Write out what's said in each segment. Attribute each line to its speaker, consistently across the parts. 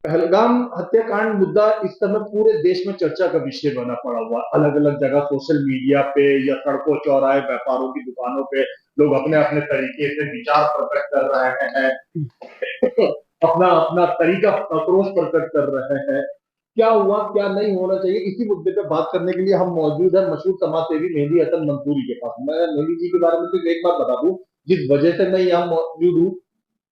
Speaker 1: पहलगाम हत्याकांड मुद्दा इस समय पूरे देश में चर्चा का विषय बना पड़ा हुआ। अलग अलग जगह सोशल मीडिया पे या सड़कों चौराहे व्यापारों की दुकानों पे लोग अपने अपने तरीके से विचार प्रकट कर रहे हैं, अपना अपना तरीका आक्रोश प्रकट कर रहे हैं। क्या हुआ क्या नहीं होना चाहिए, इसी मुद्दे पे बात करने के लिए हम मौजूद है मशहूर समाज सेवी मेहदी हसन मंसूरी के पास। मैं मेहदी जी के बारे में तो एक बात बता दूं, जिस वजह से मैं यहाँ मौजूद हूँ,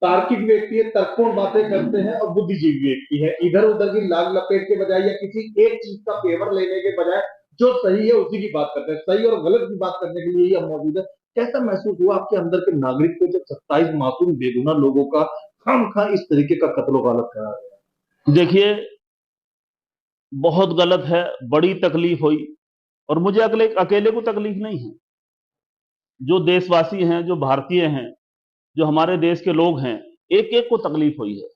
Speaker 1: तार्किक व्यक्ति है, तर्कपूर्ण बातें करते हैं और बुद्धिजीवी व्यक्ति है। इधर उधर की लाग लपेट के बजाय या किसी एक चीज का फेवर लेने के बजाय जो सही है उसी की बात करते हैं। सही और गलत की बात करने के लिए ही हम मौजूद है। कैसा महसूस हुआ आपके अंदर के नागरिक को जब 27 मासूम बेगुनाह लोगों का खामखा इस तरीके का कत्ल गालत करा गया?
Speaker 2: देखिए, बहुत गलत है, बड़ी तकलीफ हुई। और मुझे अकेले को तकलीफ नहीं है, जो देशवासी हैं, जो भारतीय हैं, जो हमारे देश के लोग हैं, एक एक को तकलीफ हुई है।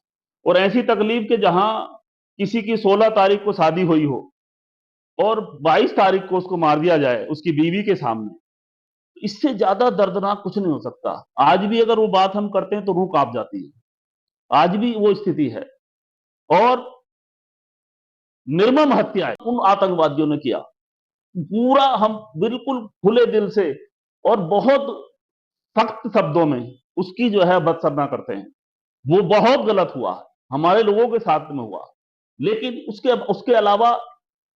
Speaker 2: और ऐसी तकलीफ कि जहां किसी की 16 तारीख को शादी हुई हो और 22 तारीख को उसको मार दिया जाए उसकी बीवी के सामने, इससे ज्यादा दर्दनाक कुछ नहीं हो सकता। आज भी अगर वो बात हम करते हैं तो रूह कांप जाती है। आज भी वो स्थिति है। और निर्मम हत्या उन आतंकवादियों ने किया, पूरा हम बिल्कुल खुले दिल से और बहुत सख्त शब्दों में उसकी जो है भर्त्सना करते हैं। वो बहुत गलत हुआ, हमारे लोगों के साथ में हुआ। लेकिन उसके उसके अलावा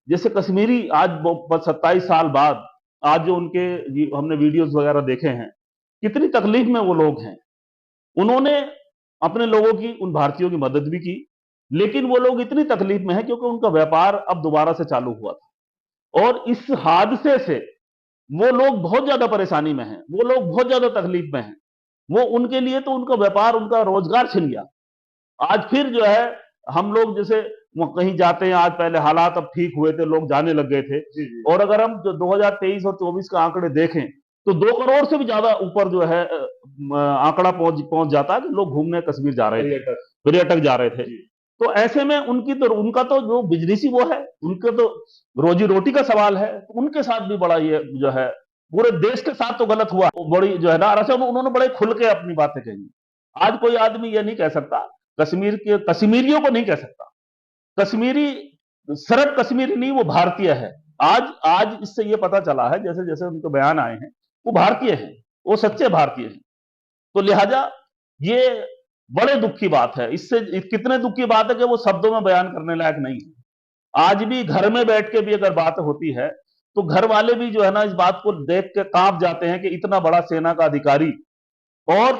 Speaker 2: जैसे कश्मीरी आज 27 साल बाद आज जो उनके हमने वीडियोस वगैरह देखे हैं, कितनी तकलीफ में वो लोग हैं। उन्होंने अपने लोगों की, उन भारतीयों की मदद भी की, लेकिन वो लोग इतनी तकलीफ में हैं क्योंकि उनका व्यापार अब दोबारा से चालू हुआ था। और इस हादसे से वो लोग बहुत ज्यादा परेशानी में हैं, वो लोग बहुत ज्यादा तकलीफ में हैं। वो उनके लिए तो उनका व्यापार, उनका रोजगार छिन गया। आज फिर जो है हम लोग जैसे कहीं जाते हैं, आज पहले हालात अब ठीक हुए थे, लोग जाने लग गए थे। और अगर हम जो 2023 और 24 का आंकड़े देखें तो 2 करोड़ से भी ज्यादा ऊपर जो है आंकड़ा पहुंच जाता है कि लोग घूमने कश्मीर जा रहे थे, पर्यटक जा रहे थे। तो ऐसे में उनका तो जो बिजनेस ही वो है, उनके तो रोजी रोटी का सवाल है। तो उनके साथ भी बड़ा ये जो है, पूरे देश के साथ तो गलत हुआ। बड़ी जो है ना, उन्होंने बड़े खुल के अपनी बातें कही। आज कोई आदमी ये नहीं कह सकता, कश्मीर के कश्मीरियों को नहीं कह सकता, कश्मीरी सिर्फ कश्मीरी नहीं, वो भारतीय है। आज इससे ये पता चला है, जैसे जैसे उनके बयान आए हैं, वो भारतीय हैं, वो सच्चे भारतीय हैं। तो लिहाजा ये बड़े दुख की बात है। इससे कितने दुख की बात है कि वो शब्दों में बयान करने लायक नहीं है। आज भी घर में बैठ के भी अगर बात होती है तो घर वाले भी जो है ना, इस बात को देख के कांप जाते हैं कि इतना बड़ा सेना का अधिकारी, और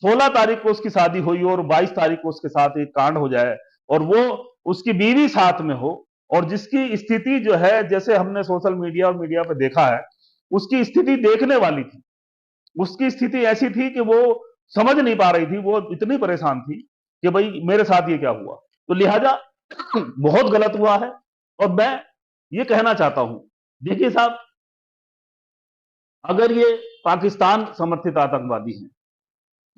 Speaker 2: 16 तारीख को उसकी शादी हुई और 22 तारीख को उसके साथ एक कांड हो जाए और वो उसकी बीवी साथ में हो, और जिसकी स्थिति जो है, जैसे हमने सोशल मीडिया और मीडिया पे देखा है, उसकी स्थिति देखने वाली थी। उसकी स्थिति ऐसी थी कि वो समझ नहीं पा रही थी, वो इतनी परेशान थी कि भाई मेरे साथ ये क्या हुआ। तो लिहाजा बहुत गलत हुआ है। और मैं ये कहना चाहता हूं, देखिए साहब, अगर ये पाकिस्तान समर्थित आतंकवादी हैं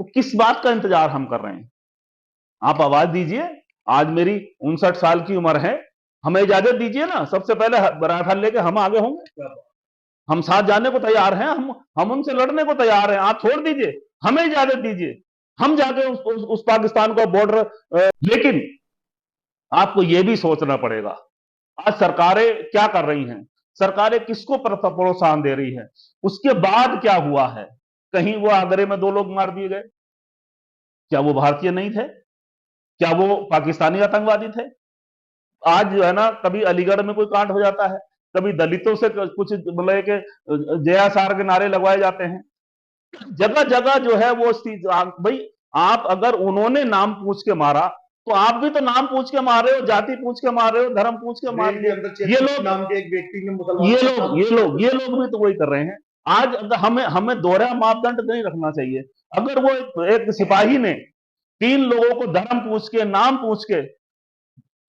Speaker 2: तो किस बात का इंतजार हम कर रहे हैं? आप आवाज दीजिए। आज मेरी 59 साल की उम्र है, हमें इजाजत दीजिए ना, सबसे पहले राइफल लेके हम आगे होंगे, हम साथ जाने को तैयार हैं, हम उनसे लड़ने को तैयार हैं। आप छोड़ दीजिए, हमें इजाजत दीजिए, हम जाके उस पाकिस्तान को बॉर्डर। लेकिन आपको यह भी सोचना पड़ेगा, आज सरकारें क्या कर रही हैं, सरकारें किसको प्रोत्साहन दे रही है, उसके बाद क्या हुआ है। कहीं वो आगरे में 2 लोग मार दिए गए, क्या वो भारतीय नहीं थे? क्या वो पाकिस्तानी आतंकवादी थे? आज जो है ना, कभी अलीगढ़ में कोई कांड हो जाता है, कभी दलितों से कुछ मतलब कि जयासार के नारे लगवाए जाते हैं। जगह जगह जो है वो भाई, आप अगर उन्होंने नाम पूछ के मारा तो आप भी तो नाम पूछ के मार रहे हो, जाति पूछ के मार रहे हो, धर्म पूछ के मार रहे हो। ये लोग नाम के एक व्यक्ति ने ये लोग भी तो वही कर रहे हैं। आज हमें दोहरा मापदंड नहीं रखना चाहिए। अगर वो एक सिपाही ने 3 लोगों को धर्म पूछ के, नाम पूछ के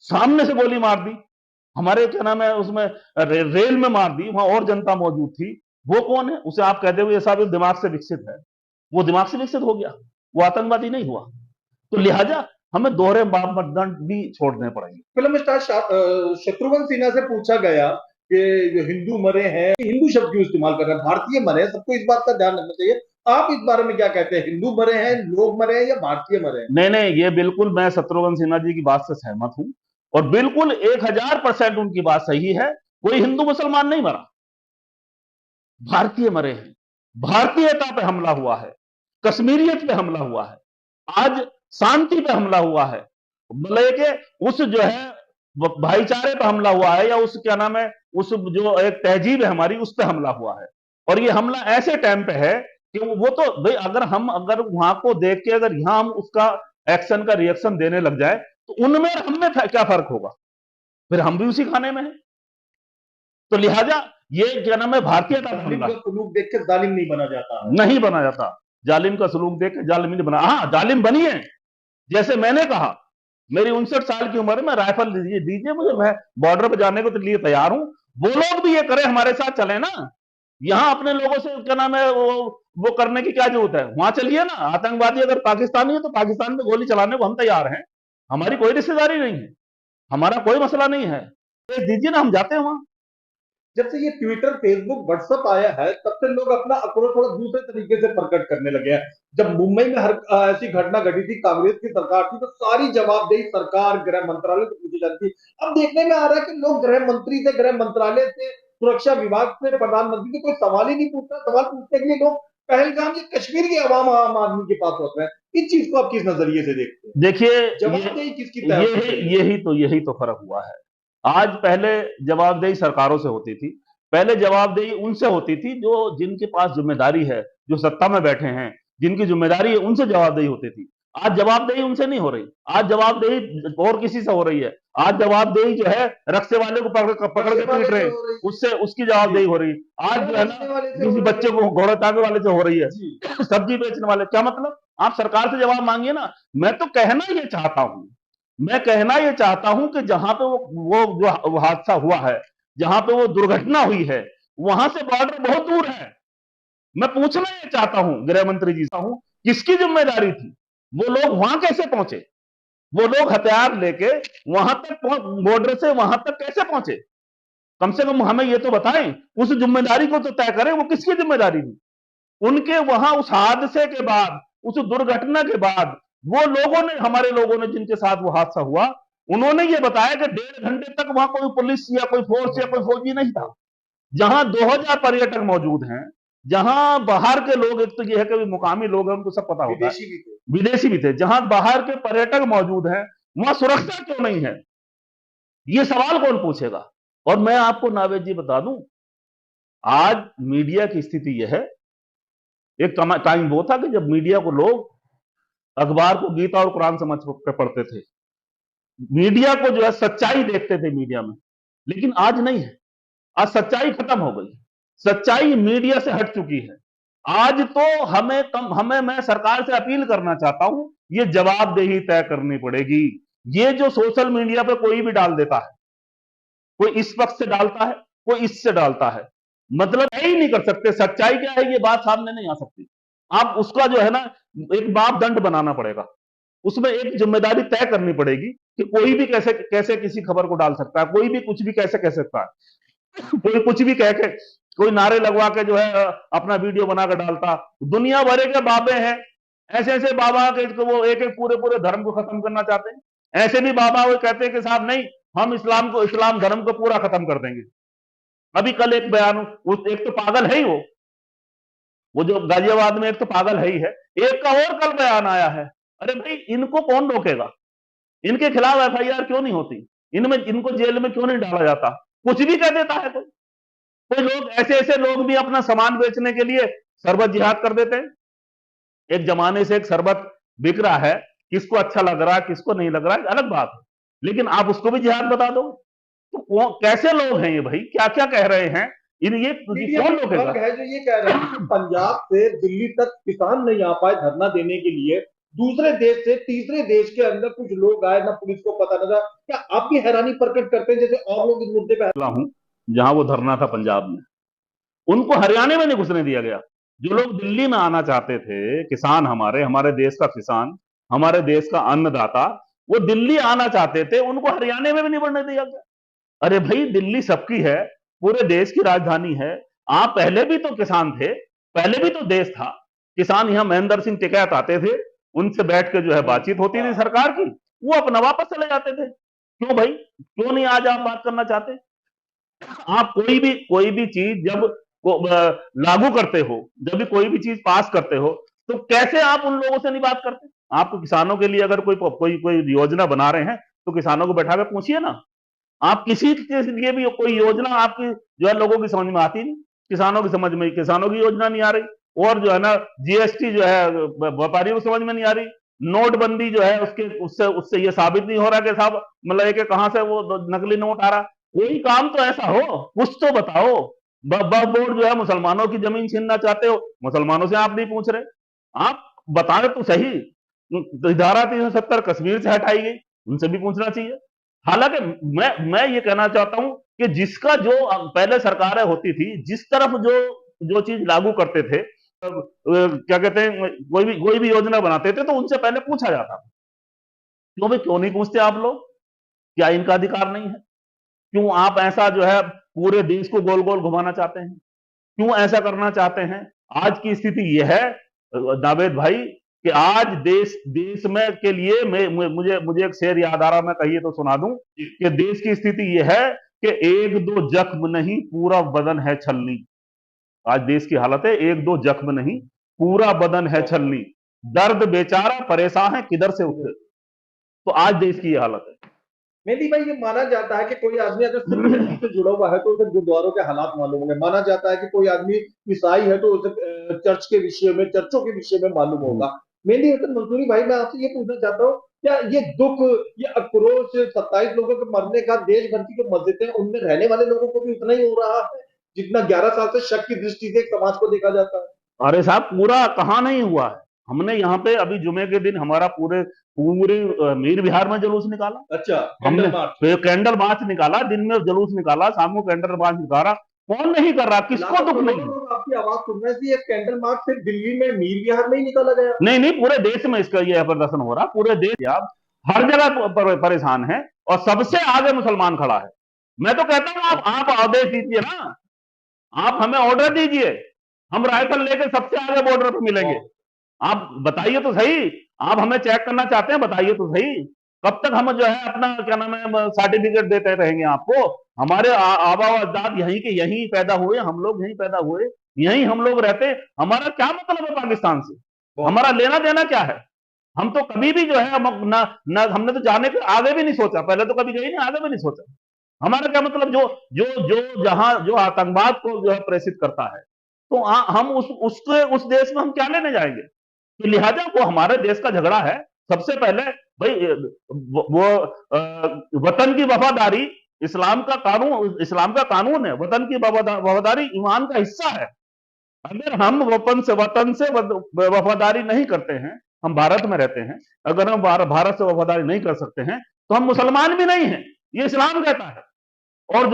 Speaker 2: सामने से गोली मार दी, हमारे क्या नाम है उसमें रेल में मार दी, वहां और जनता मौजूद थी, वो कौन है? उसे आप कहते हुए ये साहब दिमाग से विकसित है, वो दिमाग से विकसित हो गया, वो आतंकवादी नहीं हुआ। तो लिहाजा हमें दोहरे मापदंड भी छोड़ने पड़ेंगे।
Speaker 1: फिल्म स्टार शत्रुघ्न सिन्हा से पूछा गया कि जो हिंदू मरे हैं, हिंदू शब्द क्यों इस्तेमाल कर रहे हैं, भारतीय मरे हैं, सबको इस बात का ध्यान रखना चाहिए। आप इस बारे में क्या कहते हैं? हिंदू मरे हैं, लोग मरे हैं या भारतीय मरे हैं?
Speaker 2: नहीं नहीं, ये बिल्कुल मैं शत्रुघ्न सिन्हा जी की बात से सहमत हूं और बिल्कुल 1000% उनकी बात सही है। कोई हिंदू मुसलमान नहीं मरा, भारतीय मरे हैं। भारतीयता पे हमला हुआ है, कश्मीरियत पे हमला हुआ है, आज शांति पे हमला हुआ है, लेके उस जो है भाईचारे पे हमला हुआ है, या उस क्या नाम है, उस जो एक तहजीब है हमारी, उस पे हमला हुआ है। और ये हमला ऐसे टाइम पे है कि वो तो भाई, अगर वहां को देख के अगर यहां हम उसका एक्शन का रिएक्शन देने लग जाए तो उनमें और हम में क्या फर्क होगा? फिर हम भी उसी खाने में हैं। तो लिहाजा ये क्या नाम है, भारतीयता पे
Speaker 1: जालिम
Speaker 2: हमला
Speaker 1: का सुलूक देख के जालिम नहीं बना जाता है।
Speaker 2: नहीं बना जाता। जालिम का सलूक देख के जालिम नहीं बना। हाँ, जालिम बनी है। जैसे मैंने कहा, मेरी 59 साल की उम्र है, मैं राइफल दीजिए मुझे, मैं बॉर्डर पर जाने को तो लिए तैयार हूं। वो लोग भी ये करें, हमारे साथ चले ना। यहां अपने लोगों से क्या नाम है, वो करने की क्या जरूरत है? वहां चलिए ना। आतंकवादी अगर पाकिस्तानी है तो पाकिस्तान में गोली चलाने को हम तैयार हैं। हमारी कोई रिश्तेदारी नहीं है, हमारा कोई मसला नहीं है। दीजिए ना, हम जाते हैं वहां।
Speaker 1: जब से ये ट्विटर, फेसबुक, व्हाट्सएप आया है, तब से लोग अपना आक्रोश थोड़ा दूसरे तरीके से प्रकट करने लगे हैं। जब मुंबई में हर ऐसी घटना घटी थी, कांग्रेस की सरकार थी, तो सारी जवाबदेही सरकार, गृह मंत्रालय से पूछी जाती थी। अब देखने में आ रहा है कि लोग गृह मंत्री से, गृह मंत्रालय से, सुरक्षा विभाग से, प्रधानमंत्री से कोई सवाल ही नहीं पूछता। सवाल पूछने के लिए लोग पहलगाम या कश्मीर के आम आदमी के पास होते हैं। इस चीज को आप किस नजरिए से देखते हैं?
Speaker 2: देखिए,
Speaker 1: जवाबदेही किसकी तरफ से चाहिए?
Speaker 2: यही तो फर्क हुआ है। आज पहले जवाबदेही सरकारों से होती थी। पहले जवाबदेही उनसे होती थी जो जिनके पास जिम्मेदारी है, जो सत्ता में बैठे हैं, जिनकी जिम्मेदारी है, उनसे जवाबदेही होती थी। आज जवाबदेही उनसे नहीं हो रही। आज जवाबदेही और किसी से हो रही है। आज जवाबदेही जो है, रक्शे वाले को पकड़ के पीट रहे हैं, उससे उसकी जवाबदेही हो रही है। आज जो है ना, किसी बच्चे को घोड़े तांगे वाले से हो रही है, सब्जी बेचने वाले। क्या मतलब? आप सरकार से जवाब मांगिए ना। मैं तो कहना ये चाहता हूं, मैं कहना ये चाहता हूं कि जहां पे वो जो हादसा हुआ है, जहां पे वो दुर्घटना हुई है, वहां से बॉर्डर बहुत दूर है। मैं पूछना ये चाहता हूं गृह मंत्री जी से, किसकी जिम्मेदारी थी? वो लोग वहां कैसे पहुंचे? वो लोग हथियार लेके वहां तक बॉर्डर से वहां तक कैसे पहुंचे? कम से कम हमें ये तो बताएं। उस जिम्मेदारी को तो तय करें, वो किसकी जिम्मेदारी थी? उनके वहां उस हादसे के बाद, उस दुर्घटना के बाद, वो लोगों ने, हमारे लोगों ने जिनके साथ वो हादसा हुआ, उन्होंने ये बताया कि 1.5 घंटे तक वहां कोई पुलिस या कोई फोर्स या कोई फौजी नहीं था। जहां 2000 पर्यटक मौजूद हैं, जहां बाहर के लोग, एक तो ये है कि मुकामी लोग हैं, उनको सब पता होता है,
Speaker 1: विदेशी भी थे।
Speaker 2: विदेशी भी थे। जहां बाहर के पर्यटक मौजूद हैं, वहां सुरक्षा क्यों नहीं है? ये सवाल कौन पूछेगा? और मैं आपको नावेद जी बता दूं, आज मीडिया की स्थिति यह है। एक टाइम वो था कि जब मीडिया को लोग अखबार को गीता और कुरान समझ के पढ़ते थे, मीडिया को जो है सच्चाई देखते थे मीडिया में। लेकिन आज नहीं है। आज सच्चाई खत्म हो गई। सच्चाई मीडिया से हट चुकी है। आज तो हमें मैं सरकार से अपील करना चाहता हूं, ये जवाबदेही तय करनी पड़ेगी। ये जो सोशल मीडिया पे कोई भी डाल देता है, कोई इस पक्ष से डालता है, कोई इससे डालता है, मतलब ही नहीं कर सकते। सच्चाई क्या है ये बात सामने नहीं आ सकती। आप उसका जो है ना, एक मापदंड बनाना पड़ेगा। उसमें एक जिम्मेदारी तय करनी पड़ेगी कि कोई भी कैसे कैसे किसी खबर को डाल सकता है, कोई भी कुछ भी कैसे कह सकता है, कोई कुछ भी कह के, कोई नारे लगवा के जो है अपना वीडियो बनाकर डालता। दुनिया भरे के बाबे हैं, ऐसे ऐसे बाबा के वो एक एक पूरे पूरे धर्म को खत्म करना चाहते हैं। ऐसे भी बाबा वो कहते हैं कि साहब नहीं, हम इस्लाम धर्म को पूरा खत्म कर देंगे। अभी कल एक बयान, एक तो पागल है ही वो जो गाजियाबाद में एक तो पागल है ही है, एक का और कल बयान आया है। अरे भाई, इनको कौन रोकेगा? इनके खिलाफ एफआईआर क्यों नहीं होती? इनको जेल में क्यों नहीं डाला जाता? कुछ भी कह देता है कोई लोग, ऐसे ऐसे लोग भी अपना सामान बेचने के लिए शरबत जिहाद कर देते हैं। एक जमाने से एक शरबत बिक रहा है, किसको अच्छा लग रहा है, किसको नहीं लग रहा है, अलग बात है, लेकिन आप उसको भी जिहाद बता दो। तो कैसे लोग हैं ये भाई? क्या क्या कह रहे हैं? ये कौन रोकेगा?
Speaker 1: है जो ये कह रहे हैं कि पंजाब से दिल्ली तक किसान नहीं आ पाए धरना देने के लिए, दूसरे देश से तीसरे देश के अंदर कुछ लोग आए, ना पुलिस को पता न था। क्या आप भी हैरानी प्रकट करते हैं जैसे और लोग इस मुद्दे पे?
Speaker 2: हूं जहां वो धरना था पंजाब में, उनको हरियाणा में नहीं घुसने दिया गया। जो लोग दिल्ली में आना चाहते थे, किसान, हमारे हमारे देश का किसान, हमारे देश का अन्नदाता, वो दिल्ली आना चाहते थे, उनको हरियाणा में भी नहीं बढ़ने दिया गया। अरे भाई, दिल्ली सबकी है, पूरे देश की राजधानी है। आप पहले भी तो किसान थे, पहले भी तो देश था। किसान यहाँ महेंद्र सिंह टिकैत आते थे, उनसे बैठ के जो है बातचीत होती थी सरकार की, वो अपना वापस चले जाते थे। क्यों भाई, क्यों नहीं आज आप बात करना चाहते? आप कोई भी चीज जब लागू करते हो, जब भी कोई भी चीज पास करते हो, तो कैसे आप उन लोगों से नहीं बात करते? आप किसानों के लिए अगर कोई योजना बना रहे हैं, तो किसानों को बैठा कर पूछिए ना। आप किसी के लिए भी कोई योजना आपकी जो है लोगों की समझ में आती नहीं, किसानों की समझ में, किसानों की योजना नहीं आ रही, और जो है ना जीएसटी जो है व्यापारियों को समझ में नहीं आ रही, नोटबंदी जो है उसके उससे उससे ये साबित नहीं हो रहा कि साहब मतलब कि कहां से वो नकली नोट आ रहा। कोई काम तो ऐसा हो, कुछ तो बताओ। वक्फ बोर्ड जो है मुसलमानों की जमीन छीनना चाहते हो, मुसलमानों से आप नहीं पूछ रहे, आप बताए तो सही। धारा 370 कश्मीर से हटाई गई, उनसे भी पूछना चाहिए। हालांकि मैं ये कहना चाहता हूं कि जिसका जो पहले सरकारें होती थी, जिस तरफ जो जो चीज लागू करते थे, क्या कहते हैं, कोई भी योजना बनाते थे, तो उनसे पहले पूछा जाता था। क्यों भाई, क्यों नहीं पूछते आप लोग? क्या इनका अधिकार नहीं है? क्यों आप ऐसा जो है पूरे देश को गोल गोल घुमाना चाहते हैं? क्यों ऐसा करना चाहते हैं? आज की स्थिति यह है नावेद भाई कि आज देश देश में के लिए मुझे मुझे एक शेर याद आ रहा, मैं कहिए तो सुना दूं कि देश की स्थिति यह है कि एक दो जख्म नहीं पूरा बदन है छलनी। आज देश की हालत है, एक दो जख्म नहीं पूरा बदन है छलनी, दर्द बेचारा परेशान है किधर से उठे। तो आज देश की ये हालत है।
Speaker 1: मेहदी भाई, ये माना जाता है कि कोई आदमी अगर सिर्फ हिंदू से जुड़ा हुआ है तो उसे गुरुद्वारों के हालात मालूम होंगे। माना जाता है कि कोई आदमी ईसाई है तो उसे चर्च के विषय में, चर्चों के विषय में मालूम होगा। मेहदी हसन मंसूरी भाई, मैं आपसे ये पूछना चाहता हूँ, क्या ये दुख, ये आक्रोश 27 लोगों के मरने का देश भर की जो मस्जिदें उनमें रहने वाले लोगों को भी उतना ही हो रहा है जितना 11 साल से शक की दृष्टि से एक समाज को देखा जाता है?
Speaker 2: अरे साहब, पूरा कहाँ नहीं हुआ है। हमने यहाँ पे अभी जुमे के दिन हमारा पूरे पूरे मीर बिहार में जुलूस निकाला।
Speaker 1: अच्छा,
Speaker 2: हमने कैंडल मार्च निकाला, दिन में जुलूस निकाला, शाम को कैंडल मार्च निकाला। कौन नहीं कर रहा, किसको दुख नहीं है?
Speaker 1: आपकी आवाज सुनने से ये कैंडल मार्च सिर्फ दिल्ली में मीर बिहार में ही निकाला गया?
Speaker 2: नहीं नहीं, पूरे देश में इसका यह प्रदर्शन हो रहा, पूरे देश आप हर जगह परेशान है, और सबसे आगे मुसलमान खड़ा है। मैं तो कहता हूँ आप आदेश दीजिए ना, आप हमें ऑर्डर दीजिए, हम राइफल लेके सबसे आगे बॉर्डर पर मिलेंगे। आप बताइए तो सही, आप हमें चेक करना चाहते हैं, बताइए तो सही। कब तक हम जो है अपना क्या नाम है सर्टिफिकेट देते रहेंगे आपको? हमारे आबा व अजदाद यहीं के यहीं पैदा हुए, हम लोग यहीं पैदा हुए, यहीं हम लोग रहते। हमारा क्या मतलब है पाकिस्तान से? हमारा लेना देना क्या है? हम तो कभी भी जो है हमने तो जाने के आगे भी नहीं सोचा, पहले तो कभी गई नहीं, आगे भी नहीं सोचा। हमारा क्या मतलब, जो जो जो जहां जो आतंकवाद को जो है प्रेषित करता है, तो हम उस देश में हम क्या लेने जाएंगे? तो लिहाजा वो हमारे देश का झगड़ा है। सबसे पहले भाई वो वतन की वफादारी इस्लाम का कानून है। वतन की वफादारी ईमान का हिस्सा है। अगर हम वतन से वफादारी नहीं करते हैं, हम भारत में रहते हैं, अगर हम भारत से वफादारी नहीं कर सकते हैं, तो हम मुसलमान भी नहीं हैं, ये इस्लाम कहता है। और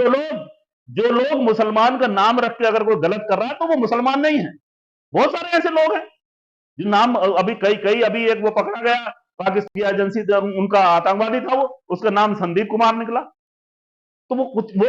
Speaker 2: जो लोग मुसलमान का नाम रख के अगर कोई गलत कर रहा है, तो वो मुसलमान नहीं है। बहुत सारे ऐसे लोग हैं जो नाम अभी कई अभी एक वो पकड़ा गया, पाकिस्तान एजेंसी उनका आतंकवादी था, वो उसका नाम संदीप कुमार निकला। तो वो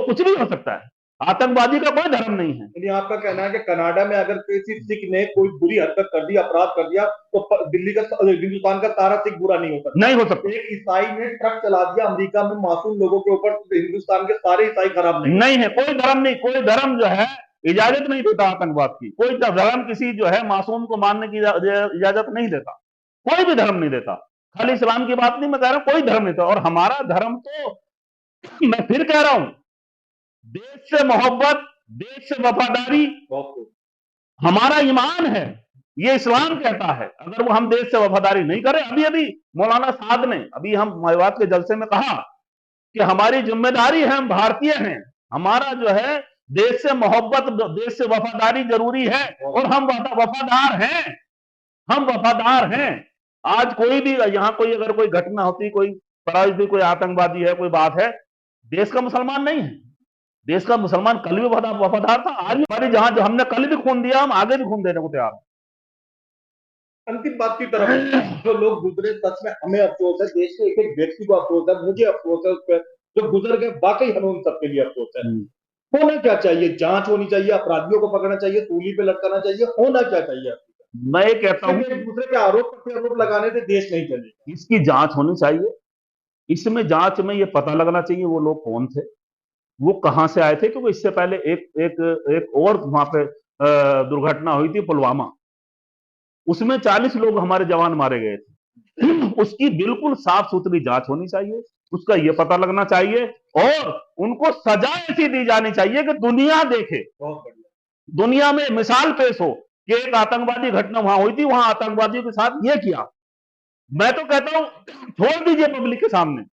Speaker 2: कुछ भी हो सकता है, आतंकवादी का कोई धर्म नहीं है।
Speaker 1: यानी आपका कहना है कि कनाडा में अगर किसी सिख ने कोई बुरी हरकत कर दी, अपराध कर दिया, तो दिल्ली का हिंदुस्तान का सारा सिख बुरा नहीं हो सकता?
Speaker 2: नहीं हो सकता।
Speaker 1: एक ईसाई ने ट्रक चला दिया अमेरिका में मासूम लोगों के ऊपर, तो हिंदुस्तान के सारे ईसाई खराब
Speaker 2: नहीं है। कोई धर्म नहीं, कोई धर्म जो है इजाजत नहीं देता आतंकवाद की। कोई धर्म किसी जो है मासूम को मारने की इजाजत नहीं देता, कोई भी धर्म नहीं देता। खाली इस्लाम की बात नहीं मैं कह रहा हूं, कोई धर्म नहीं देता। और हमारा धर्म तो मैं फिर कह रहा हूं, देश से मोहब्बत, देश से वफादारी हमारा ईमान है, ये इस्लाम कहता है। अगर वो हम देश से वफादारी नहीं करें, अभी मौलाना साद ने अभी हम मेवात के जलसे में कहा कि हमारी जिम्मेदारी है, हम भारतीय हैं, हमारा जो है देश से मोहब्बत, देश से वफादारी जरूरी है, और हम वफादार हैं, हम वफादार हैं। आज कोई भी यहाँ कोई अगर कोई घटना होती, कोई पराजित, कोई आतंकवादी है, कोई बात है, देश का मुसलमान नहीं है। देश का मुसलमान कल भी वफादार था, आज भी हमारी जहां जो हमने कल भी खून दिया, हम आगे भी खून देने को तैयार हैं।
Speaker 1: अंतिम बात की तरफ, जो लोग गुजरे, सच में हमें अफसोस है, देश के एक एक व्यक्ति को अफसोस है, मुझे अफसोस है उस पर, जो गुजर गए, वाकई हमें उन सबके लिए अफसोस है। होना क्या चाहिए? जांच होनी चाहिए, अपराधियों को पकड़ना चाहिए, सूली पे लटकाना चाहिए, होना क्या चाहिए?
Speaker 2: मैं ये कहता हूं
Speaker 1: एक दूसरे पे आरोप प्रत्यारोप लगाने से देश नहीं चलेगा।
Speaker 2: इसकी जांच होनी चाहिए। इसमें जांच में ये पता लगना चाहिए वो लोग कौन थे, वो कहां से आए थे, क्योंकि इससे पहले एक एक एक और वहां पे दुर्घटना हुई थी पुलवामा, उसमें 40 लोग हमारे जवान मारे गए थे। उसकी बिल्कुल साफ सुथरी जांच होनी चाहिए, उसका ये पता लगना चाहिए और उनको सजा ऐसी दी जानी चाहिए कि दुनिया देखे,
Speaker 1: बहुत बढ़िया।
Speaker 2: दुनिया में मिसाल पेश हो कि एक आतंकवादी घटना वहां हुई थी, वहां आतंकवादियों के साथ ये किया। मैं तो कहता हूं छोड़ दीजिए पब्लिक के सामने,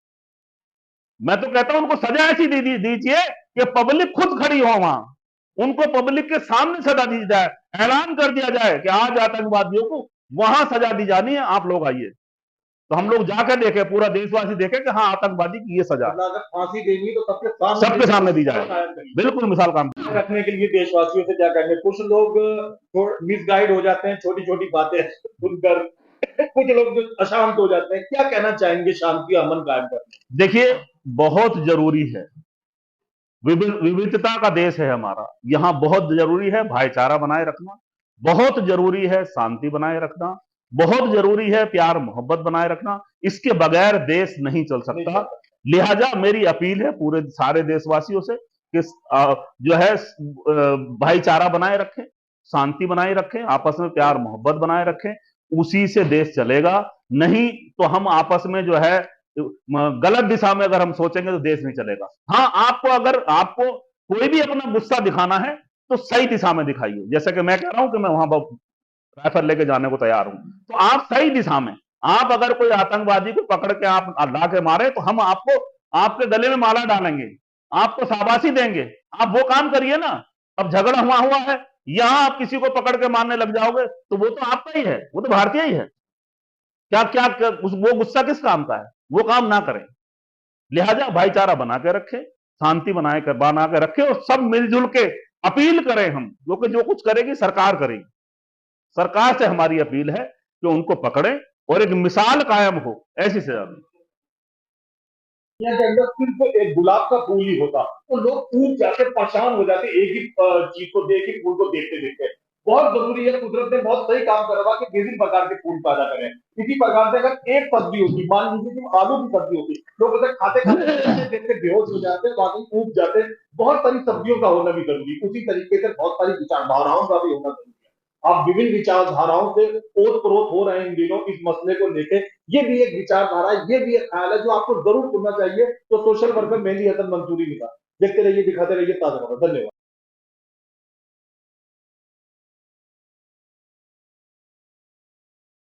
Speaker 2: मैं तो कहता हूं उनको सजा ऐसी दीजिए कि पब्लिक खुद खड़ी हो वहां, उनको पब्लिक के सामने सजा दी जाए, ऐलान कर दिया जाए कि आज आतंकवादियों को वहां सजा दी जानी है, आप लोग आइए, तो हम लोग जाकर देखें, पूरा देशवासी देखे कि हाँ आतंकवादी की ये सजा
Speaker 1: मतलब अगर फांसी देनी तो
Speaker 2: सबके सामने दी जाए, बिल्कुल मिसाल काम
Speaker 1: रखने के लिए देशवासियों से क्या कहेंगे? कुछ लोग मिसगाइड हो जाते हैं छोटी छोटी बातें सुनकर, कुछ लोग जो अशांत हो जाते हैं, क्या कहना चाहेंगे शांति अमन कायम करने?
Speaker 2: देखिए, बहुत जरूरी है, विविधता का देश है हमारा, यहाँ बहुत जरूरी है भाईचारा बनाए रखना, बहुत जरूरी है शांति बनाए रखना, बहुत जरूरी है प्यार मोहब्बत बनाए रखना, इसके बगैर देश नहीं चल सकता। लिहाजा मेरी अपील है पूरे सारे देशवासियों से कि जो है भाईचारा बनाए रखें, शांति बनाए रखें, आपस में प्यार मोहब्बत बनाए रखें, उसी से देश चलेगा। नहीं तो हम आपस में जो है गलत दिशा में अगर हम सोचेंगे तो देश नहीं चलेगा। हाँ, अगर आपको कोई भी अपना गुस्सा दिखाना है तो सही दिशा में दिखाइए, जैसे कि मैं कह रहा हूं कि मैं वहां राइफल लेके जाने को तैयार हूं, तो आप सही दिशा में, आप अगर कोई आतंकवादी को पकड़ के आप ला के मारे तो हम आपको आपके गले में माला डालेंगे, आपको शाबाशी देंगे, आप वो काम करिए ना। अब झगड़ा हुआ है, यहां आप किसी को पकड़ के मारने लग जाओगे तो वो तो आपका ही है, वो तो भारतीय ही है, क्या क्या वो गुस्सा किस काम का है, वो काम ना करें। लिहाजा भाईचारा बना के रखें, शांति बना के रखें और सब मिलजुल के अपील करें हम, क्योंकि जो कुछ करेगी सरकार करेगी। सरकार से हमारी अपील है कि उनको पकड़ें और एक मिसाल कायम हो, ऐसी सजा दें।
Speaker 1: के अंदर सिर्फ एक गुलाब का फूल ही होता तो लोग ऊब जाते, परेशान हो जाते एक ही चीज को देख के, फूल को देखते देखते। बहुत जरूरी है, कुदरत ने बहुत सही काम करा कि विभिन्न प्रकार के फूल पैदा करें। इसी प्रकार से अगर एक सब्जी होती, मान लीजिए कि आलू की सब्जी होती, लोग उसे खाते खाते देखते बेहोश हो जाते, बाकी ऊब जाते। बहुत सारी सब्जियों का होना भी जरूरी, उसी तरीके से बहुत सारी विचारधाराओं का भी होना जरूरी है। आप विभिन्न विचारधाराओं से ओत प्रोत हो रहे हैं इन दिनों इस मसले को लेके, ये भी एक विचारधारा, ये भी एक ख्याल है जो आपको जरूर सुनना चाहिए। तो सोशल वर्कर मेहंदी हसन मंसूरी ने कहा। देखते रहिए, दिखाते रहिए ताजा खबर। धन्यवाद।